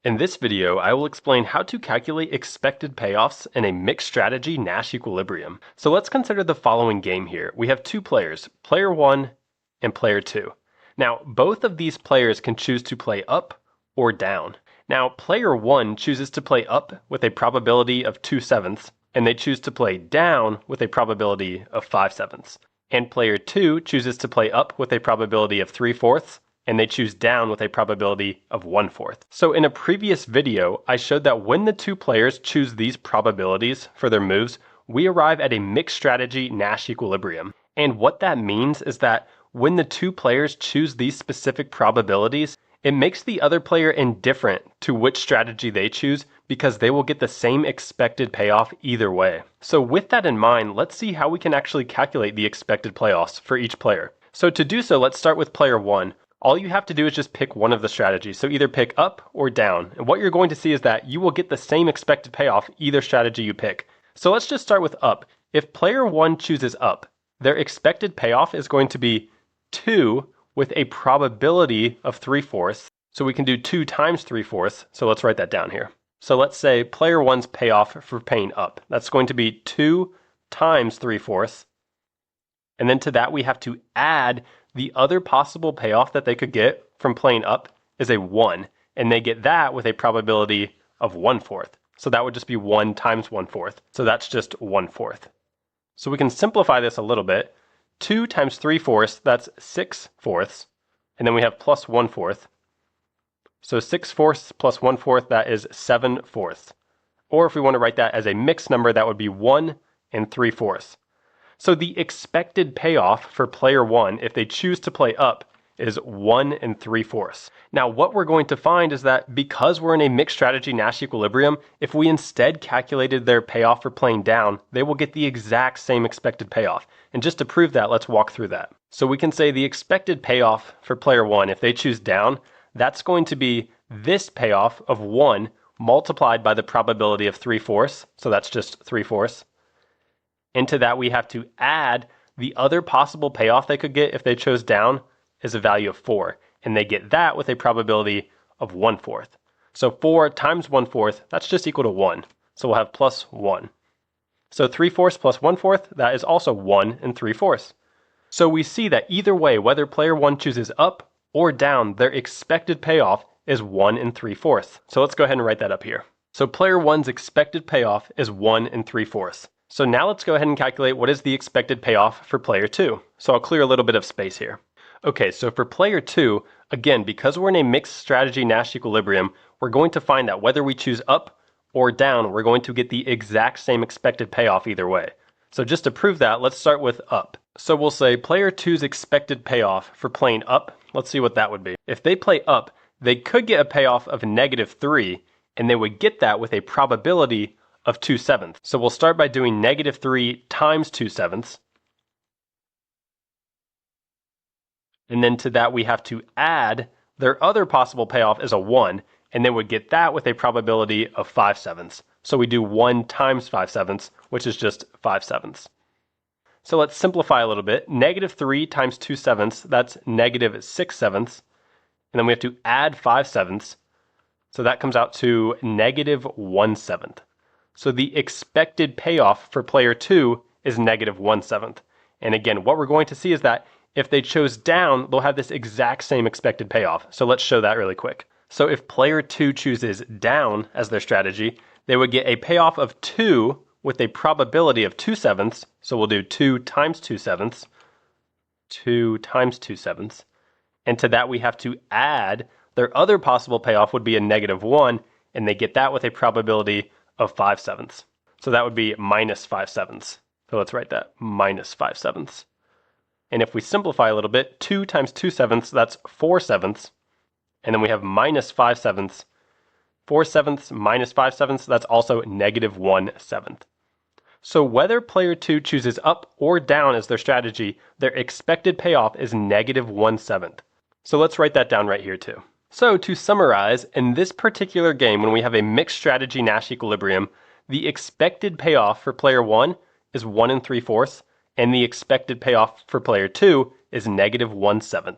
In this video, I will explain how to calculate expected payoffs in a mixed strategy Nash equilibrium. So let's consider the following game here. We have two players, player 1 and player 2. Now, both of these players can choose to play up or down. Now, player 1 chooses to play up with a probability of 2/7, and they choose to play down with a probability of 5/7. And player 2 chooses to play up with a probability of 3/4, and they choose down with a probability of 1/4. So in a previous video, I showed that when the two players choose these probabilities for their moves, we arrive at a mixed strategy Nash equilibrium. And what that means is that when the two players choose these specific probabilities, it makes the other player indifferent to which strategy they choose because they will get the same expected payoff either way. So with that in mind, let's see how we can actually calculate the expected payoffs for each player. So to do so, let's start with player 1. All you have to do is just pick one of the strategies. So either pick up or down. And what you're going to see is that you will get the same expected payoff either strategy you pick. So let's just start with up. If player 1 chooses up, their expected payoff is going to be 2 with a probability of 3/4. So we can do 2 times 3/4. So let's write that down here. So let's say player 1's payoff for paying up. That's going to be 2 times 3/4. And then to that we have to add the other possible payoff that they could get from playing up is a 1, and they get that with a probability of 1/4. So that would just be 1 times 1/4. So that's just 1/4. So we can simplify this a little bit. 2 times 3/4, that's 6/4, and then we have plus 1/4. So 6/4 plus 1/4, that is 7/4. Or if we want to write that as a mixed number, that would be 1 and 3/4. So the expected payoff for player 1, if they choose to play up, is 1 and 3/4. Now what we're going to find is that because we're in a mixed strategy Nash equilibrium, if we instead calculated their payoff for playing down, they will get the exact same expected payoff. And just to prove that, let's walk through that. So we can say the expected payoff for player 1, if they choose down, that's going to be this payoff of 1 multiplied by the probability of 3/4. So that's just 3/4. And to that we have to add the other possible payoff they could get if they chose down is a value of 4. And they get that with a probability of 1/4. So 4 times 1/4, that's just equal to 1. So we'll have plus 1. So 3/4 plus 1/4, that is also 1 and 3/4. So we see that either way, whether player 1 chooses up or down, their expected payoff is 1 and 3/4. So let's go ahead and write that up here. So player 1's expected payoff is 1 and 3/4. So now let's go ahead and calculate what is the expected payoff for player 2. So I'll clear a little bit of space here. Okay, so for player 2, again, because we're in a mixed strategy Nash equilibrium, we're going to find that whether we choose up or down, we're going to get the exact same expected payoff either way. So just to prove that, let's start with up. So we'll say player 2's expected payoff for playing up, let's see what that would be. If they play up, they could get a payoff of -3, and they would get that with a probability of 2/7. So we'll start by doing -3 times 2/7. And then to that we have to add their other possible payoff is a 1, and they would get that with a probability of 5/7. So we do 1 times 5/7, which is just 5/7. So let's simplify a little bit. -3 times 2/7, that's -6/7. And then we have to add 5/7. So that comes out to -1/7. So the expected payoff for player 2 is -1/7. And again, what we're going to see is that if they chose down, they'll have this exact same expected payoff. So let's show that really quick. So if player 2 chooses down as their strategy, they would get a payoff of 2 with a probability of 2/7. So we'll do 2 times 2/7. 2 times 2/7. And to that we have to add their other possible payoff would be a -1, and they get that with a probability of 5/7. So that would be -5/7. So let's write that, -5/7. And if we simplify a little bit, 2 times 2/7, that's 4/7. And then we have -5/7. 4/7 minus 5/7, that's also -1/7. So whether player 2 chooses up or down as their strategy, their expected payoff is -1/7. So let's write that down right here too. So to summarize, in this particular game, when we have a mixed strategy Nash equilibrium, the expected payoff for player 1 is 1 and 3/4, and the expected payoff for player 2 is -1/7.